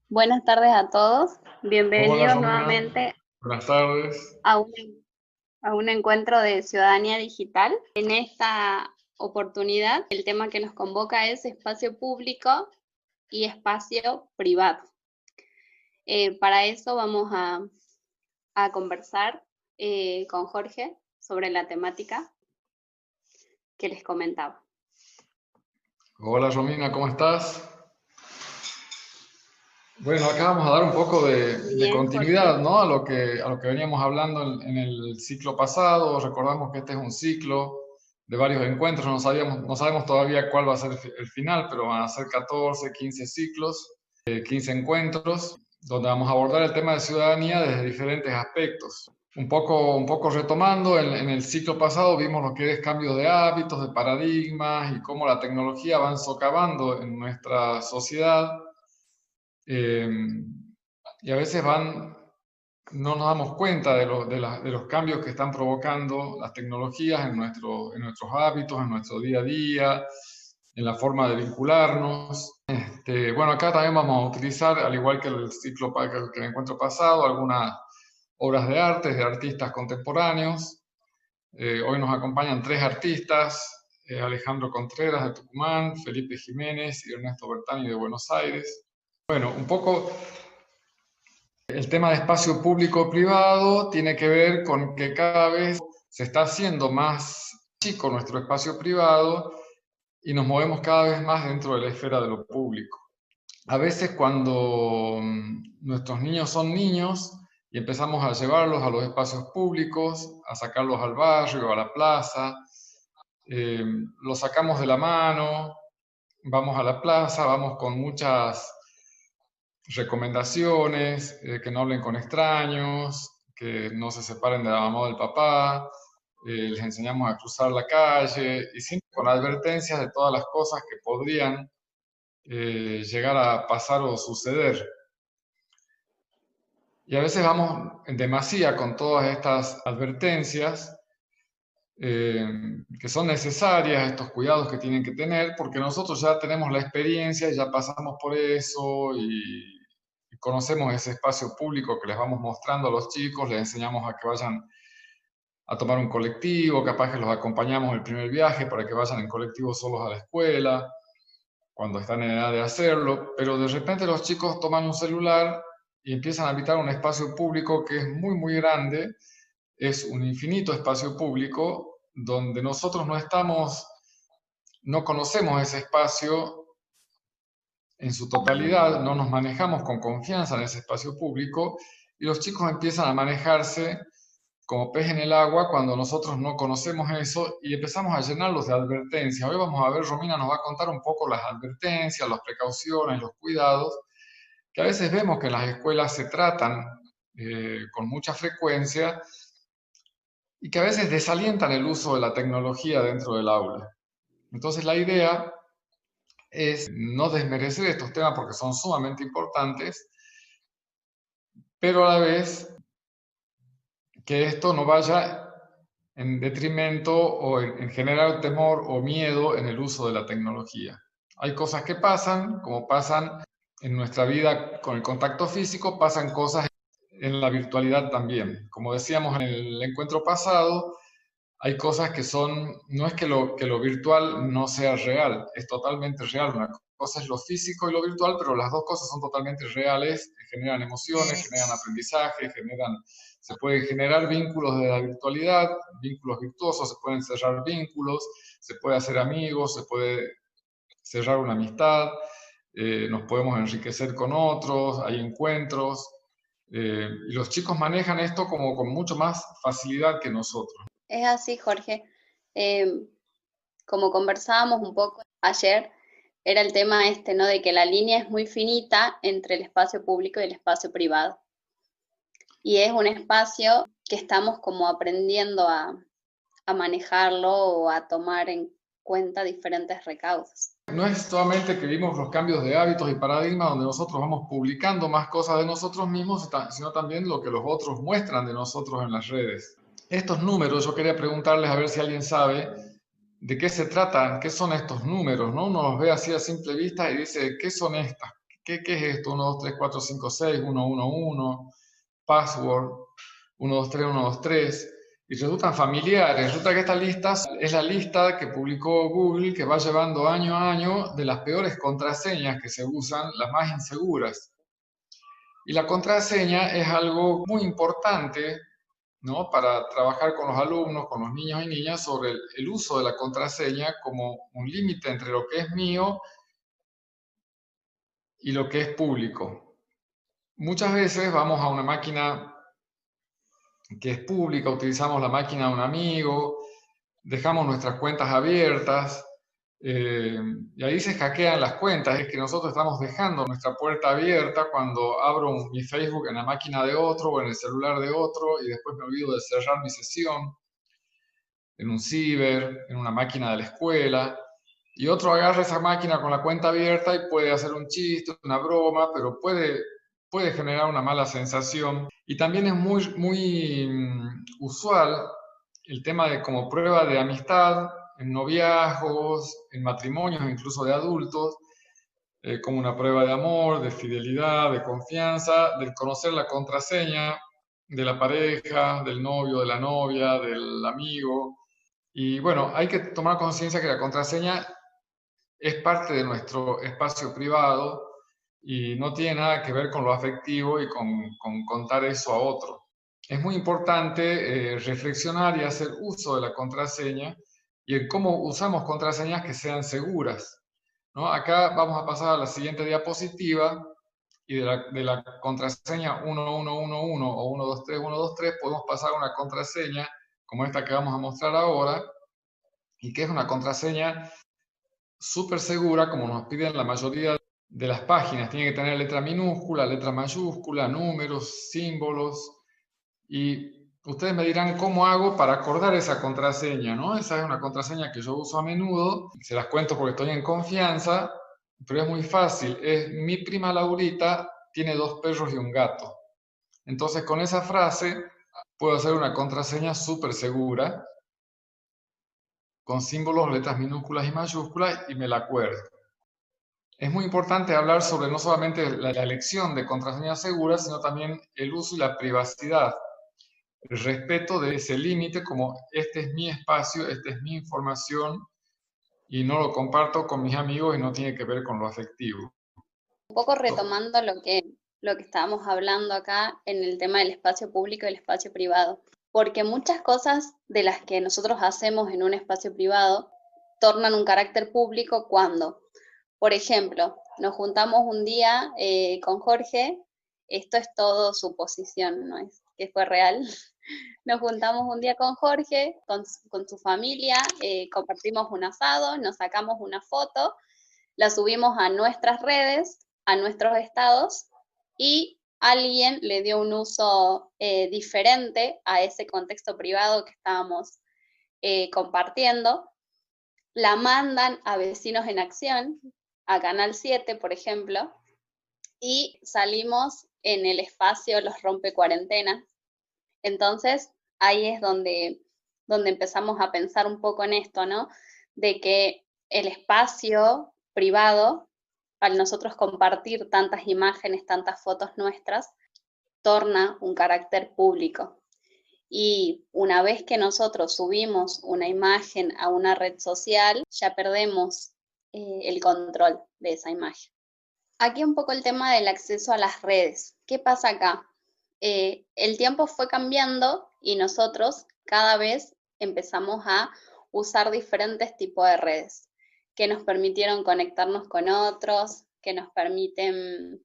Buenas tardes a todos. Hola Bienvenidos Romina, nuevamente buenas tardes. a un encuentro de ciudadanía digital. En esta oportunidad, el tema que nos convoca es espacio público y espacio privado. Para eso vamos a conversar con Jorge sobre la temática que les comentaba. Hola Romina, ¿cómo estás? Bueno, acá vamos a dar un poco de Bien, Jorge. continuidad, ¿no? A lo que veníamos hablando en el ciclo pasado. Recordamos que este es un ciclo de varios encuentros. No sabemos todavía cuál va a ser el final, pero van a ser 14, 15 ciclos, 15 encuentros, donde vamos a abordar el tema de ciudadanía desde diferentes aspectos. Un poco retomando, en el ciclo pasado vimos lo que es cambio de hábitos, de paradigmas y cómo la tecnología va socavando en nuestra sociedad, eh, y a veces no nos damos cuenta de los cambios que están provocando las tecnologías en nuestros hábitos, en nuestro día a día, en la forma de vincularnos. Bueno, acá también vamos a utilizar, al igual que que el encuentro pasado, algunas obras de arte de artistas contemporáneos. Hoy nos acompañan tres artistas: Alejandro Contreras de Tucumán, Felipe Jiménez y Ernesto Bertani de Buenos Aires. Bueno, un poco el tema de espacio público-privado tiene que ver con que cada vez se está haciendo más chico nuestro espacio privado y nos movemos cada vez más dentro de la esfera de lo público. A veces cuando nuestros niños son niños y empezamos a llevarlos a los espacios públicos, a sacarlos al barrio, a la plaza, eh, los sacamos de la mano, vamos a la plaza, vamos con muchas recomendaciones, que no hablen con extraños, que no se separen de la mamá o del papá, les enseñamos a cruzar la calle y siempre con advertencias de todas las cosas que podrían llegar a pasar o suceder. Y a veces vamos en demasía con todas estas advertencias, eh, que son necesarias, estos cuidados que tienen que tener, porque nosotros ya tenemos la experiencia, ya pasamos por eso y conocemos ese espacio público que les vamos mostrando a los chicos, les enseñamos a que vayan a tomar un colectivo, capaz que los acompañamos el primer viaje para que vayan en colectivo solos a la escuela, cuando están en edad de hacerlo, pero de repente los chicos toman un celular y empiezan a habitar un espacio público que es muy, muy grande, es un infinito espacio público donde nosotros no conocemos ese espacio en su totalidad, no nos manejamos con confianza en ese espacio público y los chicos empiezan a manejarse como pez en el agua cuando nosotros no conocemos eso y empezamos a llenarlos de advertencias. Hoy vamos a ver, Romina nos va a contar un poco las advertencias, las precauciones, los cuidados, que a veces vemos que en las escuelas se tratan con mucha frecuencia y que a veces desalientan el uso de la tecnología dentro del aula. Entonces la idea es no desmerecer estos temas porque son sumamente importantes, pero a la vez que esto no vaya en detrimento o en generar temor o miedo en el uso de la tecnología. Hay cosas que pasan, como pasan en nuestra vida con el contacto físico, pasan cosas en la virtualidad también. Como decíamos en el encuentro pasado, hay cosas que no es que lo virtual no sea real, es totalmente real. Una cosa es lo físico y lo virtual, pero las dos cosas son totalmente reales, generan emociones, generan aprendizaje, se pueden generar vínculos de la virtualidad, vínculos virtuosos, se pueden cerrar vínculos, se puede hacer amigos, se puede cerrar una amistad, nos podemos enriquecer con otros, hay encuentros, y los chicos manejan esto como con mucho más facilidad que nosotros. Es así, Jorge. Em, Como conversábamos un poco ayer, era el tema este, ¿no? De que la línea es muy finita entre el espacio público y el espacio privado. Y es un espacio que estamos como aprendiendo a manejarlo o a tomar en cuenta diferentes recaudos. No es solamente que vimos los cambios de hábitos y paradigmas donde nosotros vamos publicando más cosas de nosotros mismos, sino también lo que los otros muestran de nosotros en las redes. Estos números, yo quería preguntarles a ver si alguien sabe de qué se tratan, qué son estos números, ¿no? Uno los ve así a simple vista y dice, ¿qué son estas? ¿Qué es esto? 1, 2, 3, 4, 5, 6, 1, 1, 1, password, 1, 2, 3, 1, 2, 3, y resultan familiares. Resulta que esta lista es la lista que publicó Google, que va llevando año a año de las peores contraseñas que se usan, las más inseguras. Y la contraseña es algo muy importante, ¿no?, para trabajar con los alumnos, con los niños y niñas, sobre el uso de la contraseña como un límite entre lo que es mío y lo que es público. Muchas veces vamos a una máquina que es pública, utilizamos la máquina de un amigo, dejamos nuestras cuentas abiertas, y ahí se hackean las cuentas. Es que nosotros estamos dejando nuestra puerta abierta cuando abro mi Facebook en la máquina de otro o en el celular de otro y después me olvido de cerrar mi sesión en un ciber, en una máquina de la escuela, y otro agarra esa máquina con la cuenta abierta y puede hacer un chiste, una broma, pero puede generar una mala sensación. Y también es muy usual el tema de como prueba de amistad en noviazgos, en matrimonios, incluso de adultos, como una prueba de amor, de fidelidad, de confianza, del conocer la contraseña de la pareja, del novio, de la novia, del amigo. Y bueno, hay que tomar conciencia que la contraseña es parte de nuestro espacio privado y no tiene nada que ver con lo afectivo y con contar eso a otro. Es muy importante reflexionar y hacer uso de la contraseña y en cómo usamos contraseñas que sean seguras, ¿no? Acá vamos a pasar a la siguiente diapositiva y de la contraseña 1111 o 123123 podemos pasar a una contraseña como esta que vamos a mostrar ahora, y que es una contraseña súper segura, como nos piden la mayoría de las páginas. Tiene que tener letra minúscula, letra mayúscula, números, símbolos, y ustedes me dirán cómo hago para acordar esa contraseña, ¿no? Esa es una contraseña que yo uso a menudo, se las cuento porque estoy en confianza, pero es muy fácil. Es: mi prima Laurita tiene 2 perros y un gato. Entonces, con esa frase puedo hacer una contraseña súper segura, con símbolos, letras minúsculas y mayúsculas, y me la acuerdo. Es muy importante hablar sobre no solamente la elección de contraseñas seguras, sino también el uso y la privacidad, el respeto de ese límite, como este es mi espacio, esta es mi información y no lo comparto con mis amigos y no tiene que ver con lo afectivo. Un poco retomando lo que estábamos hablando acá en el tema del espacio público y el espacio privado, porque muchas cosas de las que nosotros hacemos en un espacio privado tornan un carácter público cuando, por ejemplo, nos juntamos un día con Jorge. Esto es todo suposición, no es que fue real. Nos juntamos un día con Jorge, con su familia, compartimos un asado, nos sacamos una foto, la subimos a nuestras redes, a nuestros estados, y alguien le dio un uso diferente a ese contexto privado que estábamos compartiendo. La mandan a Vecinos en Acción, a Canal 7, por ejemplo, y salimos en el espacio Los Rompecuarentenas. Entonces, ahí es donde empezamos a pensar un poco en esto, ¿no? De que el espacio privado, al nosotros compartir tantas imágenes, tantas fotos nuestras, torna un carácter público. Y una vez que nosotros subimos una imagen a una red social, ya perdemos el control de esa imagen. Aquí un poco el tema del acceso a las redes. ¿Qué pasa acá? El tiempo fue cambiando y nosotros cada vez empezamos a usar diferentes tipos de redes que nos permitieron conectarnos con otros, que nos permiten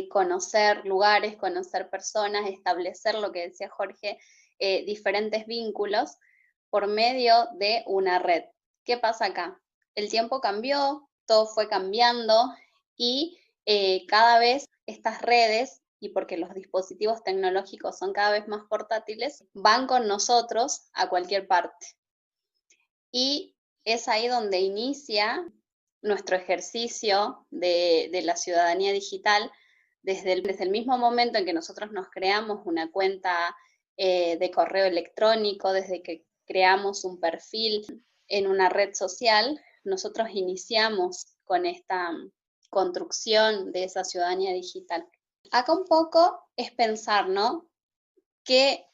conocer lugares, conocer personas, establecer, lo que decía Jorge, diferentes vínculos por medio de una red. ¿Qué pasa acá? El tiempo cambió, todo fue cambiando y cada vez estas redes, y porque los dispositivos tecnológicos son cada vez más portátiles, van con nosotros a cualquier parte. Y es ahí donde inicia nuestro ejercicio de la ciudadanía digital, desde el mismo momento en que nosotros nos creamos una cuenta de correo electrónico, desde que creamos un perfil en una red social, nosotros iniciamos con construcción de esa ciudadanía digital. Acá un poco es pensar, ¿no? Que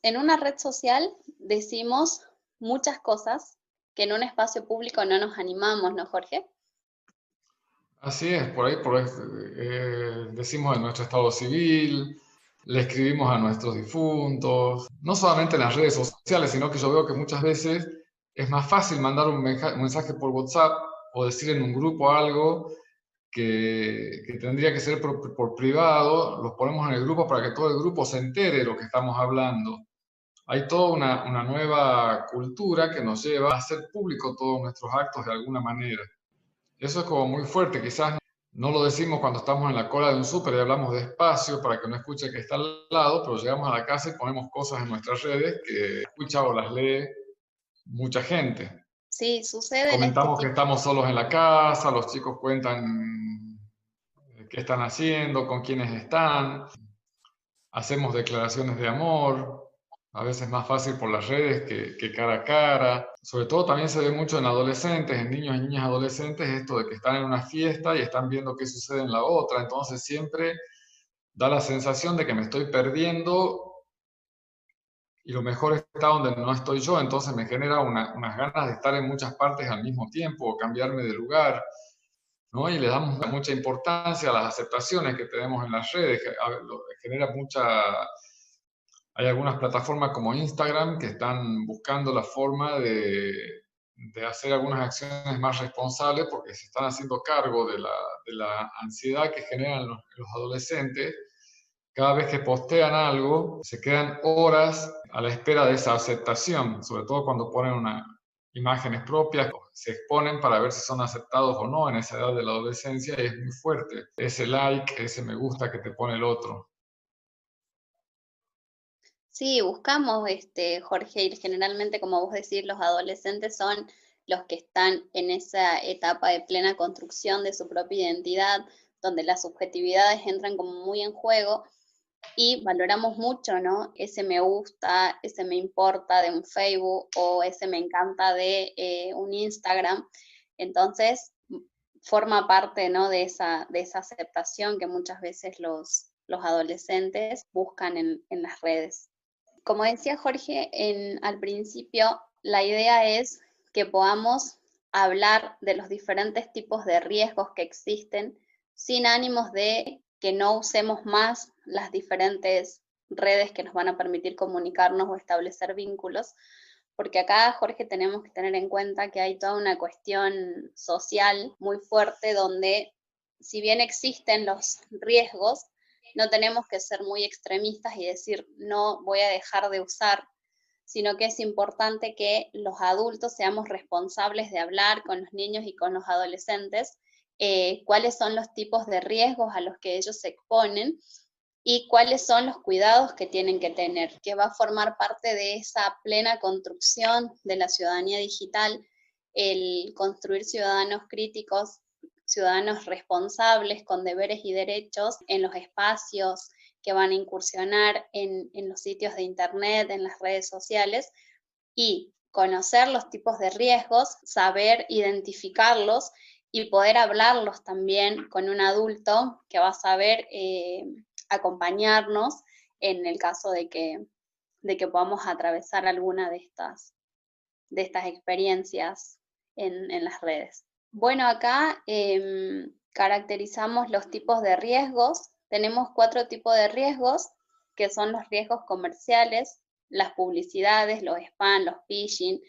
en una red social decimos muchas cosas que en un espacio público no nos animamos, ¿no, Jorge? Así es, decimos de nuestro estado civil, le escribimos a nuestros difuntos, no solamente en las redes sociales, sino que yo veo que muchas veces es más fácil mandar un mensaje por WhatsApp o decir en un grupo algo que tendría que ser por privado, los ponemos en el grupo para que todo el grupo se entere de lo que estamos hablando. Hay toda una nueva cultura que nos lleva a hacer público todos nuestros actos de alguna manera. Eso es como muy fuerte, quizás no lo decimos cuando estamos en la cola de un súper y hablamos despacio para que no escuche que está al lado, pero llegamos a la casa y ponemos cosas en nuestras redes que escucha o las lee mucha gente. Sí, sucede en este Comentamos que tipo. estamos solos en la casa, los chicos cuentan qué están haciendo, con quiénes están, hacemos declaraciones de amor, a veces más fácil por las redes que cara a cara. Sobre todo también se ve mucho en adolescentes, en niños y niñas adolescentes, esto de que están en una fiesta y están viendo qué sucede en la otra, entonces siempre da la sensación de que me estoy perdiendo y lo mejor está donde no estoy yo, entonces me genera unas ganas de estar en muchas partes al mismo tiempo o cambiarme de lugar, ¿no? Y le damos mucha importancia a las aceptaciones que tenemos en las redes, genera mucha. Hay algunas plataformas como Instagram que están buscando la forma de hacer algunas acciones más responsables porque se están haciendo cargo de la ansiedad que generan los adolescentes. Cada vez que postean algo, se quedan horas a la espera de esa aceptación, sobre todo cuando ponen imágenes propias, se exponen para ver si son aceptados o no en esa edad de la adolescencia y es muy fuerte ese like, ese me gusta que te pone el otro. Sí, buscamos, Jorge, y generalmente, como vos decís, los adolescentes son los que están en esa etapa de plena construcción de su propia identidad, donde las subjetividades entran como muy en juego y valoramos mucho, ¿no? Ese me gusta, ese me importa de un Facebook o ese me encanta de un Instagram. Entonces, forma parte, ¿no? de esa aceptación que muchas veces los adolescentes buscan en las redes. Como decía Jorge al principio, la idea es que podamos hablar de los diferentes tipos de riesgos que existen sin ánimos de que no usemos más las diferentes redes que nos van a permitir comunicarnos o establecer vínculos, porque acá, Jorge, tenemos que tener en cuenta que hay toda una cuestión social muy fuerte donde, si bien existen los riesgos, no tenemos que ser muy extremistas y decir no voy a dejar de usar, sino que es importante que los adultos seamos responsables de hablar con los niños y con los adolescentes cuáles son los tipos de riesgos a los que ellos se exponen y cuáles son los cuidados que tienen que tener, que va a formar parte de esa plena construcción de la ciudadanía digital, el construir ciudadanos críticos, ciudadanos responsables con deberes y derechos en los espacios que van a incursionar en los sitios de internet, en las redes sociales, y conocer los tipos de riesgos, saber identificarlos y poder hablarlos también con un adulto que va a saber acompañarnos en el caso de que podamos atravesar alguna de estas experiencias en las redes. Bueno, acá caracterizamos los tipos de riesgos. Tenemos 4 tipos de riesgos, que son los riesgos comerciales, las publicidades, los spam, los phishing,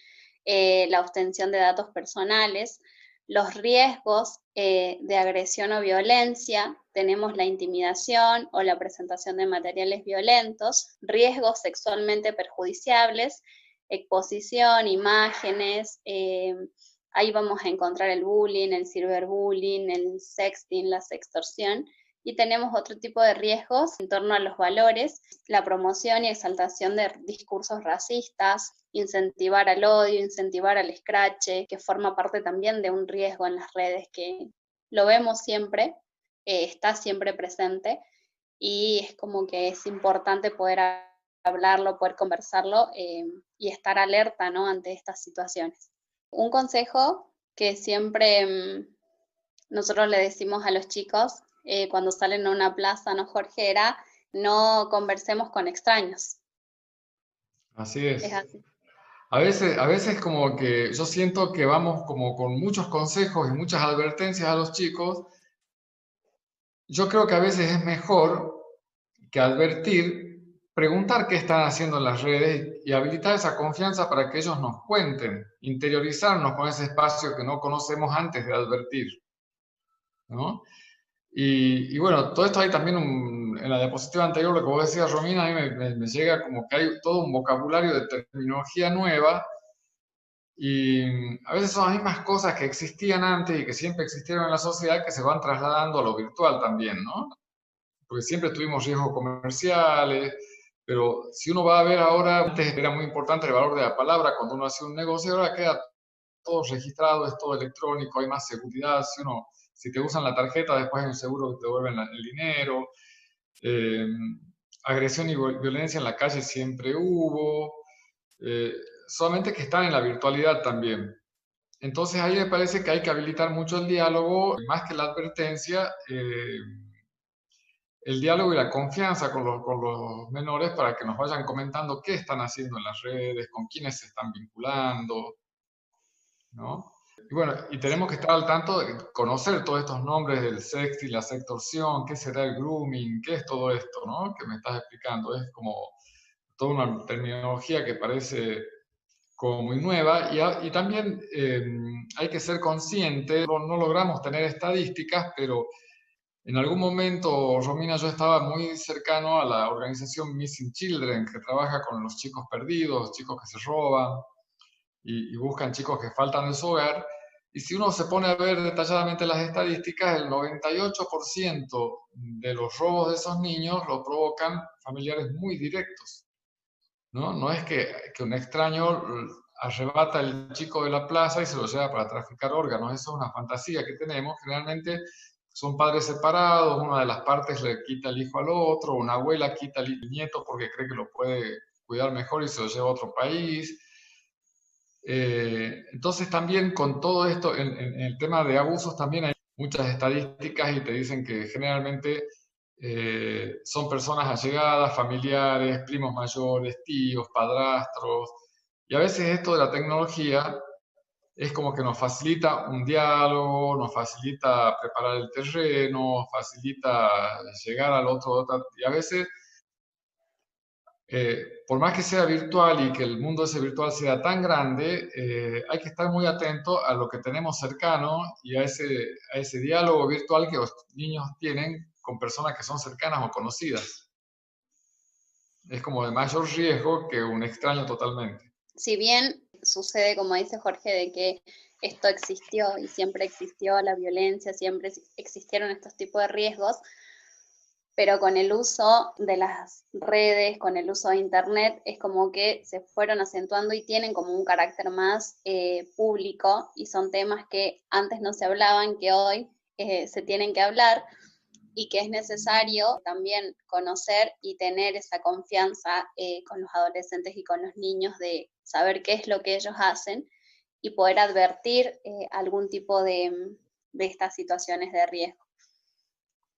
la obtención de datos personales, los riesgos de agresión o violencia, tenemos la intimidación o la presentación de materiales violentos, riesgos sexualmente perjudiciables, exposición, imágenes, ahí vamos a encontrar el bullying, el cyberbullying, el sexting, la sextorsión, y tenemos otro tipo de riesgos en torno a los valores, la promoción y exaltación de discursos racistas, incentivar al odio, incentivar al escrache, que forma parte también de un riesgo en las redes que lo vemos siempre, está siempre presente, y es como que es importante poder hablarlo, poder conversarlo y estar alerta, ¿no?, ante estas situaciones. Un consejo que siempre nosotros le decimos a los chicos cuando salen a una plaza, ¿no, Jorge? Era no conversemos con extraños. Así Es es. así. A veces como que yo siento que vamos como con muchos consejos y muchas advertencias a los chicos. Yo creo que a veces es mejor que advertir, preguntar qué están haciendo en las redes y habilitar esa confianza para que ellos nos cuenten, interiorizarnos con ese espacio que no conocemos antes de advertir, ¿no? Y bueno, todo esto hay también en la diapositiva anterior, lo que vos decías, Romina, a mí me llega como que hay todo un vocabulario de terminología nueva y a veces son las mismas cosas que existían antes y que siempre existieron en la sociedad que se van trasladando a lo virtual también, ¿no? Porque siempre tuvimos riesgos comerciales, pero si uno va a ver ahora, antes era muy importante el valor de la palabra cuando uno hacía un negocio, ahora queda todo registrado, es todo electrónico, hay más seguridad, si te usan la tarjeta, después hay un seguro que te devuelven el dinero, eh, agresión y violencia en la calle siempre hubo, eh, solamente que están en la virtualidad también. Entonces ahí me parece que hay que habilitar mucho el diálogo, más que la advertencia, el diálogo y la confianza con los menores para que nos vayan comentando qué están haciendo en las redes, con quiénes se están vinculando, ¿no? Y bueno, y tenemos que estar al tanto de conocer todos estos nombres del sexting, la sextorsión, qué será el grooming, qué es todo esto, ¿no? Que me estás explicando. Es como toda una terminología que parece como muy nueva y también hay que ser consciente, no logramos tener estadísticas, pero en algún momento, Romina, yo estaba muy cercano a la organización Missing Children, que trabaja con los chicos perdidos, chicos que se roban y buscan chicos que faltan de su hogar. Y si uno se pone a ver detalladamente las estadísticas, el 98% de los robos de esos niños lo provocan familiares muy directos, ¿no? No es que un extraño arrebata al chico de la plaza y se lo lleva para traficar órganos, eso es una fantasía que tenemos. Generalmente son padres separados, una de las partes le quita el hijo al otro, una abuela quita el nieto porque cree que lo puede cuidar mejor y se lo lleva a otro país. Entonces también con todo esto, en el tema de abusos también hay muchas estadísticas y te dicen que generalmente son personas allegadas, familiares, primos mayores, tíos, padrastros, y a veces esto de la tecnología es como que nos facilita un diálogo, nos facilita preparar el terreno, facilita llegar al otro, y a veces, por más que sea virtual y que el mundo ese virtual sea tan grande, hay que estar muy atento a lo que tenemos cercano y a ese diálogo virtual que los niños tienen con personas que son cercanas o conocidas. Es como de mayor riesgo que un extraño totalmente. Si bien sucede, como dice Jorge, de que esto existió y siempre existió la violencia, siempre existieron estos tipos de riesgos, pero con el uso de las redes, con el uso de Internet, es como que se fueron acentuando y tienen como un carácter más público y son temas que antes no se hablaban, que hoy se tienen que hablar y que es necesario también conocer y tener esa confianza con los adolescentes y con los niños de saber qué es lo que ellos hacen y poder advertir algún tipo de estas situaciones de riesgo.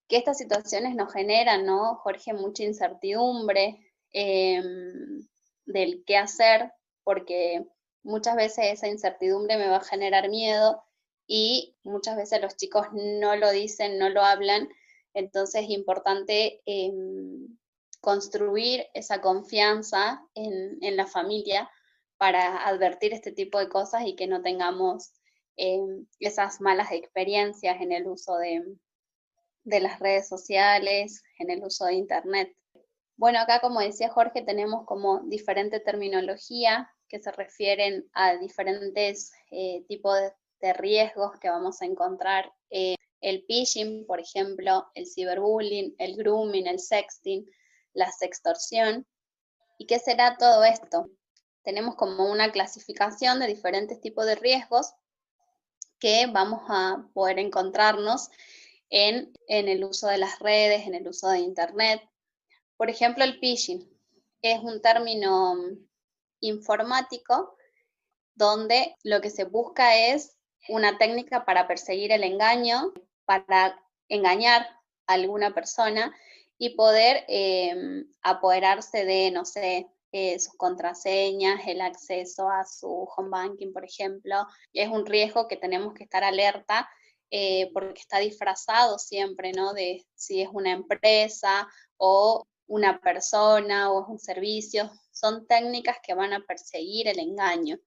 Que estas situaciones nos generan, ¿no, Jorge? Mucha incertidumbre del qué hacer, porque muchas veces esa incertidumbre me va a generar miedo y muchas veces los chicos no lo dicen, no lo hablan, entonces es importante construir esa confianza en la familia para advertir este tipo de cosas y que no tengamos esas malas experiencias en el uso de las redes sociales, en el uso de Internet. Bueno, acá como decía Jorge, tenemos como diferente terminología que se refieren a diferentes tipos de riesgos que vamos a encontrar. El phishing, por ejemplo, el ciberbullying, el grooming, el sexting, la sextorsión. ¿Y qué será todo esto? Tenemos como una clasificación de diferentes tipos de riesgos que vamos a poder encontrarnos en el uso de las redes, en el uso de Internet. Por ejemplo, el phishing es un término informático donde lo que se busca es una técnica para perseguir el engaño, para engañar a alguna persona y poder apoderarse de, no sé, sus contraseñas, el acceso a su home banking, por ejemplo. Es un riesgo que tenemos que estar alerta porque está disfrazado siempre, ¿no? De si es una empresa o una persona o es un servicio. Son técnicas que van a perseguir el engaño.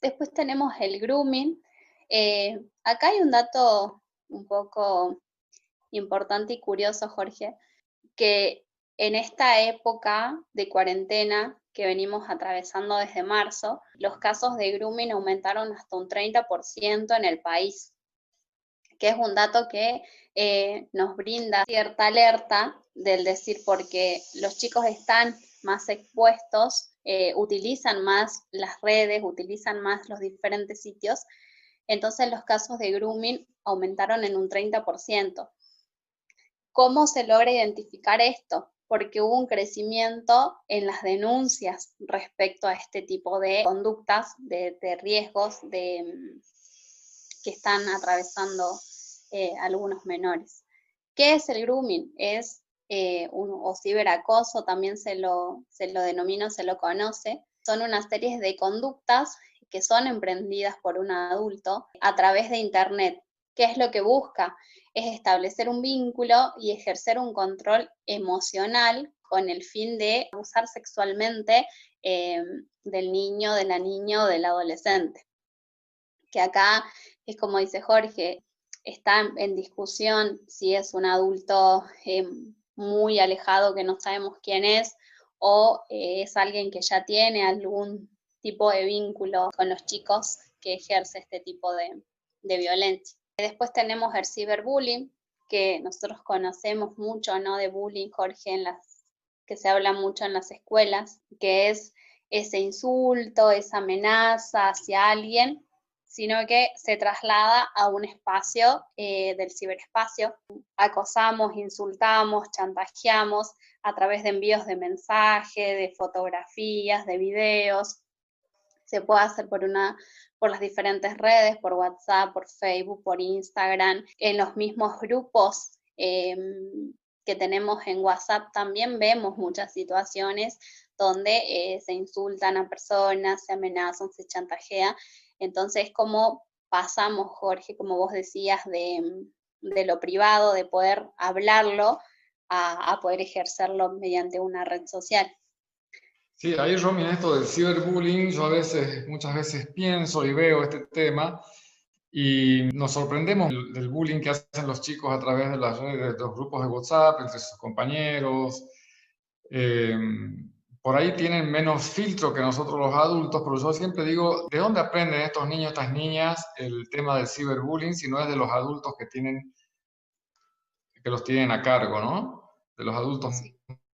Después tenemos el grooming. Acá hay un dato un poco importante y curioso, Jorge, que en esta época de cuarentena que venimos atravesando desde marzo, los casos de grooming aumentaron hasta un 30% en el país, que es un dato que nos brinda cierta alerta del decir porque los chicos están más expuestos, utilizan más las redes, utilizan más los diferentes sitios, entonces los casos de grooming aumentaron en un 30%. ¿Cómo se logra identificar esto? Porque hubo un crecimiento en las denuncias respecto a este tipo de conductas, de riesgos que están atravesando algunos menores. ¿Qué es el grooming? Es o ciberacoso, también se lo denomina, se lo conoce. Son una serie de conductas que son emprendidas por un adulto a través de Internet. ¿Qué es lo que busca? Es establecer un vínculo y ejercer un control emocional con el fin de abusar sexualmente del niño, de la niña o del adolescente. Que acá es como dice Jorge, está en discusión si es un adulto muy alejado que no sabemos quién es o es alguien que ya tiene algún tipo de vínculo con los chicos que ejerce este tipo de violencia. Después tenemos el ciberbullying, que nosotros conocemos mucho, ¿no? De bullying, Jorge, que se habla mucho en las escuelas, que es ese insulto, esa amenaza hacia alguien, sino que se traslada a un espacio del ciberespacio. Acosamos, insultamos, chantajeamos a través de envíos de mensaje, de fotografías, de videos. Se puede hacer por las diferentes redes, por WhatsApp, por Facebook, por Instagram, en los mismos grupos que tenemos en WhatsApp también vemos muchas situaciones donde se insultan a personas, se amenazan, se chantajea. Entonces, ¿cómo pasamos, Jorge, como vos decías, de lo privado, de poder hablarlo, a poder ejercerlo mediante una red social? Sí, ahí Romy, en esto del ciberbullying, yo muchas veces pienso y veo este tema y nos sorprendemos del bullying que hacen los chicos a través de las redes, de los grupos de WhatsApp, entre sus compañeros. Por ahí tienen menos filtro que nosotros los adultos, pero yo siempre digo, ¿de dónde aprenden estos niños, estas niñas, el tema del ciberbullying si no es de los adultos que los tienen a cargo, ¿no? De los adultos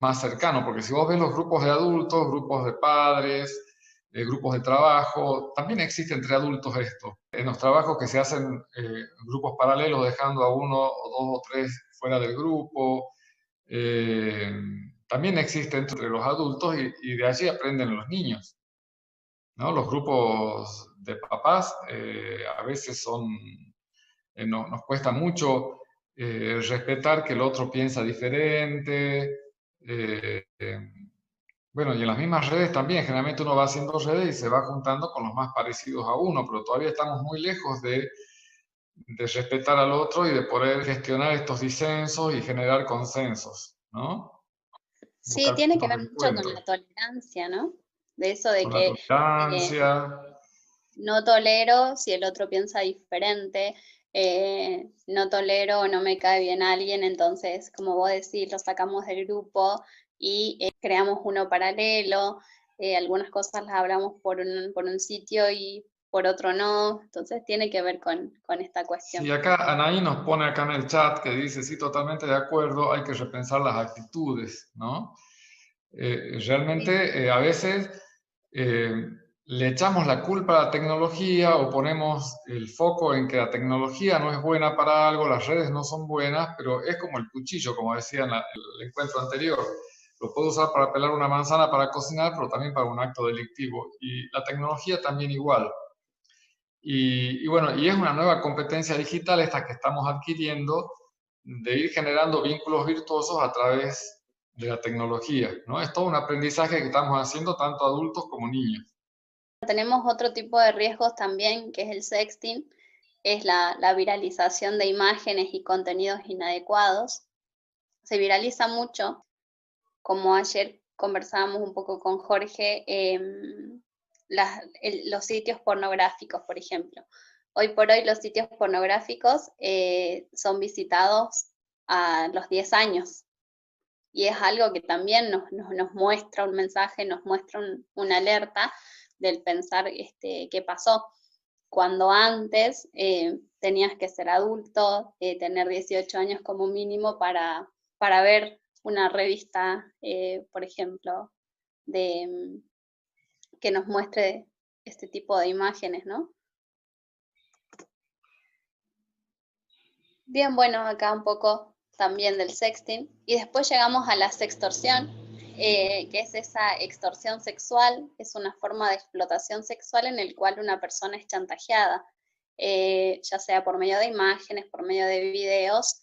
más cercanos, porque si vos ves los grupos de adultos, grupos de padres, grupos de trabajo, también existe entre adultos esto. En los trabajos que se hacen grupos paralelos, dejando a uno o dos o tres fuera del grupo, también existe entre los adultos y de allí aprenden los niños, ¿no? Los grupos de papás a veces nos cuesta mucho respetar que el otro piensa diferente. Bueno, y en las mismas redes también, generalmente uno va haciendo redes y se va juntando con los más parecidos a uno, pero todavía estamos muy lejos de respetar al otro y de poder gestionar estos disensos y generar consensos, ¿no? Sí, tiene que ver mucho con la tolerancia, ¿no? De eso de con la que tolerancia. no tolero si el otro piensa diferente, no tolero o no me cae bien alguien, entonces, como vos decís, lo sacamos del grupo y creamos uno paralelo, algunas cosas las hablamos por un sitio y por otro no, entonces tiene que ver con esta cuestión. Sí, acá Anaí nos pone acá en el chat que dice, sí, totalmente de acuerdo, hay que repensar las actitudes, ¿no? Realmente a veces le echamos la culpa a la tecnología o ponemos el foco en que la tecnología no es buena para algo, las redes no son buenas, pero es como el cuchillo, como decía en el encuentro anterior. Lo puedo usar para pelar una manzana para cocinar, pero también para un acto delictivo. Y la tecnología también igual. Y bueno, y es una nueva competencia digital esta que estamos adquiriendo, de ir generando vínculos virtuosos a través de la tecnología, ¿no? Es todo un aprendizaje que estamos haciendo tanto adultos como niños. Tenemos otro tipo de riesgos también, que es el sexting, es la viralización de imágenes y contenidos inadecuados. Se viraliza mucho, como ayer conversábamos un poco con Jorge, los sitios pornográficos, por ejemplo. Hoy por hoy los sitios pornográficos son visitados a los 10 años. Y es algo que también nos muestra un mensaje, nos muestra una alerta del pensar qué pasó. Cuando antes tenías que ser adulto, tener 18 años como mínimo para ver una revista, por ejemplo, que nos muestre este tipo de imágenes, ¿no? Bien, bueno, acá un poco también del sexting. Y después llegamos a la sextorsión, que es esa extorsión sexual, es una forma de explotación sexual en el cual una persona es chantajeada, ya sea por medio de imágenes, por medio de videos,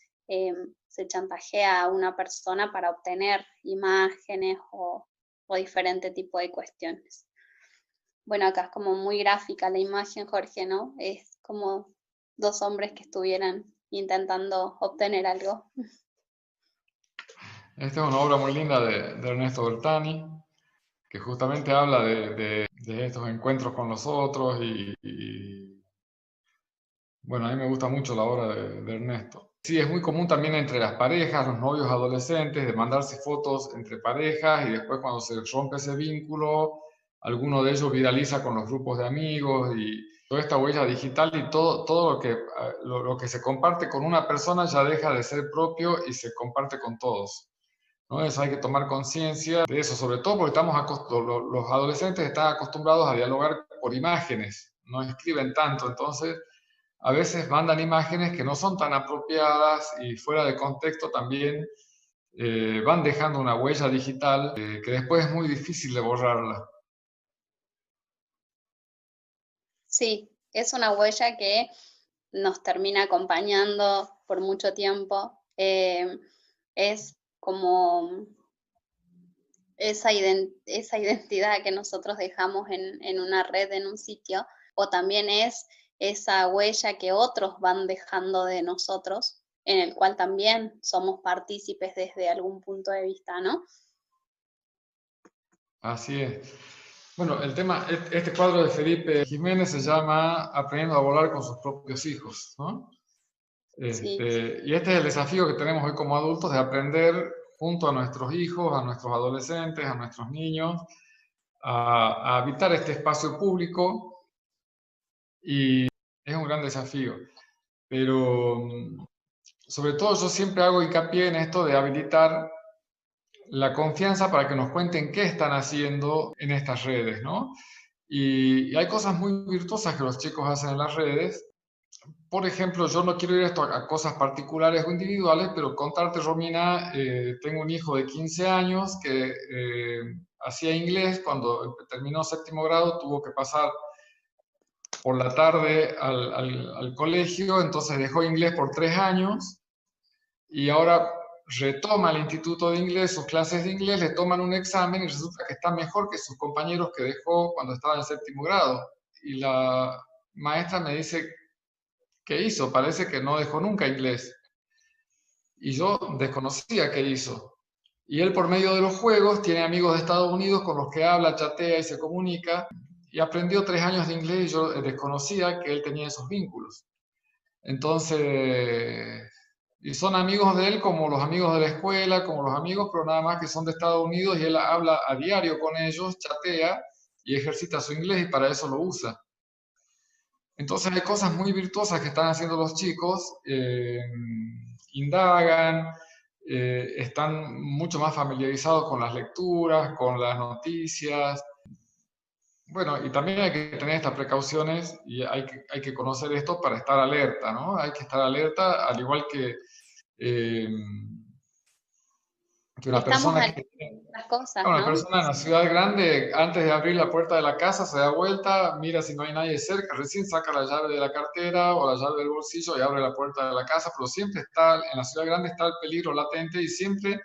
se chantajea a una persona para obtener imágenes o diferente tipo de cuestiones. Bueno, acá es como muy gráfica la imagen, Jorge, ¿no? Es como dos hombres que estuvieran intentando obtener algo. Esta es una obra muy linda de Ernesto Bertani, que justamente habla de estos encuentros con los otros y, bueno, a mí me gusta mucho la obra de Ernesto. Sí, es muy común también entre las parejas, los novios adolescentes, de mandarse fotos entre parejas y después cuando se rompe ese vínculo, alguno de ellos viraliza con los grupos de amigos y toda esta huella digital y todo lo que se comparte con una persona ya deja de ser propio y se comparte con todos, ¿no? Eso hay que tomar conciencia de eso, sobre todo porque los adolescentes están acostumbrados a dialogar por imágenes, no escriben tanto, entonces a veces mandan imágenes que no son tan apropiadas y fuera de contexto también van dejando una huella digital que después es muy difícil de borrarla. Sí, es una huella que nos termina acompañando por mucho tiempo. Es como esa identidad que nosotros dejamos en una red, en un sitio, o también es esa huella que otros van dejando de nosotros, en el cual también somos partícipes desde algún punto de vista, ¿no? Así es. Bueno, este cuadro de Felipe Jiménez se llama Aprendiendo a volar con sus propios hijos, ¿no? Sí. Y este es el desafío que tenemos hoy como adultos de aprender junto a nuestros hijos, a nuestros adolescentes, a nuestros niños, a habitar este espacio público y es un gran desafío. Pero sobre todo yo siempre hago hincapié en esto de habilitar la confianza para que nos cuenten qué están haciendo en estas redes, ¿no? Y hay cosas muy virtuosas que los chicos hacen en las redes. Por ejemplo, yo no quiero ir esto a cosas particulares o individuales, pero contarte, Romina, tengo un hijo de 15 años que hacía inglés, cuando terminó séptimo grado tuvo que pasar por la tarde al colegio, entonces dejó inglés por 3 años y ahora retoma el instituto de inglés, sus clases de inglés, le toman un examen y resulta que está mejor que sus compañeros que dejó cuando estaba en séptimo grado. Y la maestra me dice, ¿qué hizo? Parece que no dejó nunca inglés. Y yo desconocía qué hizo. Y él por medio de los juegos tiene amigos de Estados Unidos con los que habla, chatea y se comunica. Y aprendió 3 años de inglés y yo desconocía que él tenía esos vínculos. Entonces, y son amigos de él como los amigos de la escuela, como los amigos, pero nada más que son de Estados Unidos y él habla a diario con ellos, chatea y ejercita su inglés y para eso lo usa. Entonces hay cosas muy virtuosas que están haciendo los chicos, indagan, están mucho más familiarizados con las lecturas, con las noticias. Bueno, y también hay que tener estas precauciones y hay que conocer esto para estar alerta, ¿no? Hay que estar alerta, al igual que que una Estamos persona a que las cosas, una ¿no? persona en la ciudad grande, antes de abrir la puerta de la casa, se da vuelta, mira si no hay nadie cerca, recién saca la llave de la cartera o la llave del bolsillo y abre la puerta de la casa, pero siempre está, en la ciudad grande está el peligro latente y siempre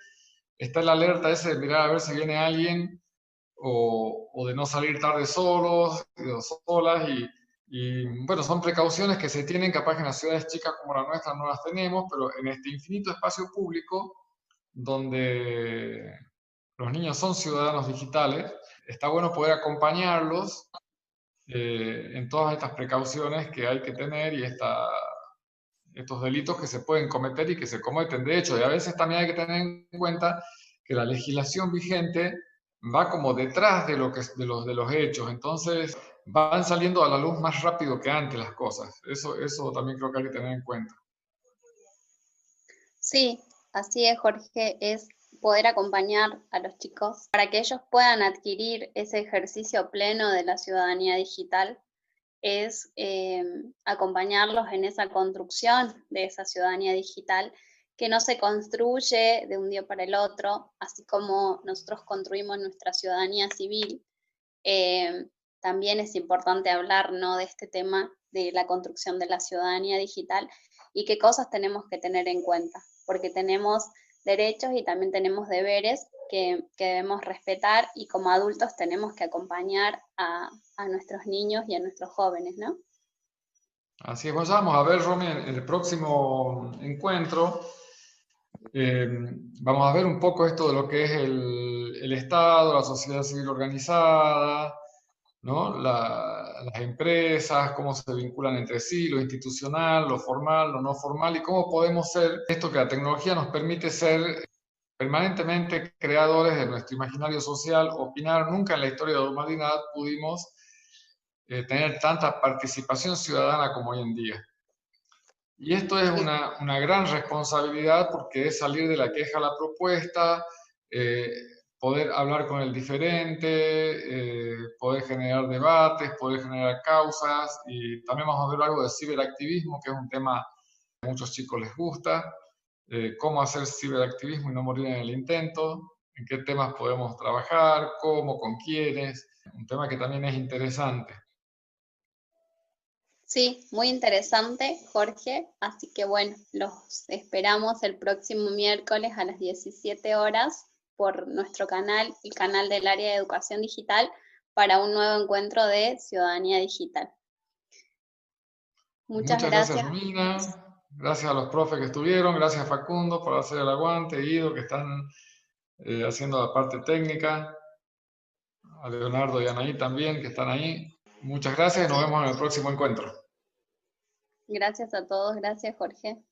está el alerta ese de mirar a ver si viene alguien o de no salir tarde solos o solas bueno, son precauciones que se tienen, capaz que en las ciudades chicas como la nuestra no las tenemos, pero en este infinito espacio público donde los niños son ciudadanos digitales, está bueno poder acompañarlos en todas estas precauciones que hay que tener y estos delitos que se pueden cometer y que se cometen. De hecho, y a veces también hay que tener en cuenta que la legislación vigente va como detrás de, lo que, de los hechos, entonces van saliendo a la luz más rápido que antes las cosas. Eso también creo que hay que tener en cuenta. Sí, así es, Jorge, es poder acompañar a los chicos para que ellos puedan adquirir ese ejercicio pleno de la ciudadanía digital, es acompañarlos en esa construcción de esa ciudadanía digital que no se construye de un día para el otro, así como nosotros construimos nuestra ciudadanía civil. También es importante hablar, ¿no?, de este tema de la construcción de la ciudadanía digital y qué cosas tenemos que tener en cuenta, porque tenemos derechos y también tenemos deberes que debemos respetar y como adultos tenemos que acompañar a nuestros niños y a nuestros jóvenes, ¿no? Así es, bueno, ya vamos a ver, Romy, en el próximo encuentro. Eh, Vamos a ver un poco esto de lo que es el Estado, la sociedad civil organizada, ¿no? Las empresas, cómo se vinculan entre sí, lo institucional, lo formal, lo no formal, y cómo podemos ser esto que la tecnología nos permite ser permanentemente creadores de nuestro imaginario social, opinar. Nunca en la historia de la humanidad pudimos tener tanta participación ciudadana como hoy en día. Y esto es Sí, una gran responsabilidad porque es salir de la queja a la propuesta, eh, poder hablar con el diferente, poder generar debates, poder generar causas y también vamos a ver algo de ciberactivismo, que es un tema que a muchos chicos les gusta, cómo hacer ciberactivismo y no morir en el intento, en qué temas podemos trabajar, cómo, con quiénes, un tema que también es interesante. sí, muy interesante, Jorge. Así que bueno, los esperamos el próximo miércoles a las 17 horas por nuestro canal, el canal del área de educación digital, para un nuevo encuentro de ciudadanía digital. Muchas Muchas gracias, gracias. Romina. Gracias a los profes que estuvieron. Gracias, Facundo, por hacer el aguante. Guido, que están haciendo la parte técnica. A Leonardo y Anaí también, que están ahí. Muchas gracias y nos Sí, vemos en el próximo encuentro. gracias a todos. Gracias, Jorge.